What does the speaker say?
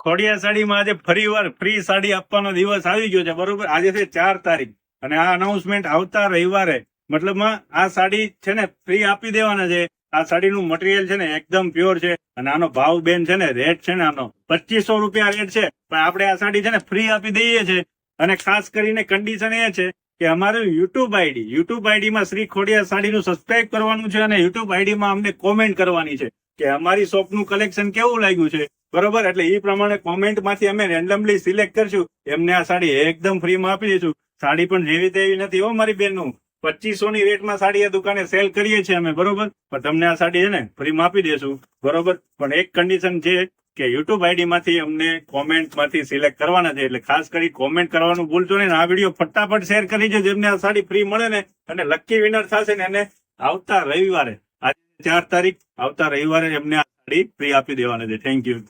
ખોડિયા સાડીમાં આજે ફરીવાર ફ્રી સાડી આપવાનો દિવસ આવી ગયો છે, બરોબર. આજે છે 4 તારીખ અને આ અનાઉન્સમેન્ટ આવતા રવિવારે, મતલબમાં આ સાડી છે ને ફ્રી આપી દેવાના છે. આ સાડીનું મટીરિયલ છે ને એકદમ પ્યોર છે અને આનો ભાવ બેન છે ને રેટ છે ને આનો 2500 રૂપિયા રેટ છે, પણ આપણે આ સાડી છે ને ફ્રી આપી દઈએ છીએ. અને ખાસ કરીને કન્ડિશન એ છે કે અમારું યુટ્યુબ આઈડીમાં શ્રી ખોડિયા સાડીનું સબસ્ક્રાઇબ કરવાનું છે અને યુટ્યુબ આઈડીમાં અમને કોમેન્ટ કરવાની છે કે અમારી શોપનું કલેક્શન કેવું લાગ્યું છે, બરોબર. એટલે એ પ્રમાણે કોમેન્ટમાંથી અમે રેન્ડમલી સિલેક્ટ કરશું, એમને આ સાડી એકદમ ફ્રીમાં આપી દઈશું. સાડી પણ જેવી તેવી નથી હો મારી બેનનું. 2500 ની રેટમાં સાડી આ દુકાને સેલ કરીએ છીએ અમે, બરોબર. પણ તમને આ સાડી છે ને ફ્રીમાં આપી દેશું, બરોબર. પણ એક કન્ડિશન છે કે યુટ્યુબ આઈડીમાંથી અમને કોમેન્ટમાંથી સિલેક્ટ કરવાના છે, એટલે ખાસ કરી કોમેન્ટ કરવાનું ભૂલશો નહીં. આ વિડીયો ફટાફટ શેર કરી છે જેમને આ સાડી ફ્રી મળે ને, અને લકી વિનર થશે ને એને આવતા રવિવારે, આજે 4 તારીખ, આવતા રવિવારે એમને આ સાડી ફ્રી આપી દેવાના છે. Thank you.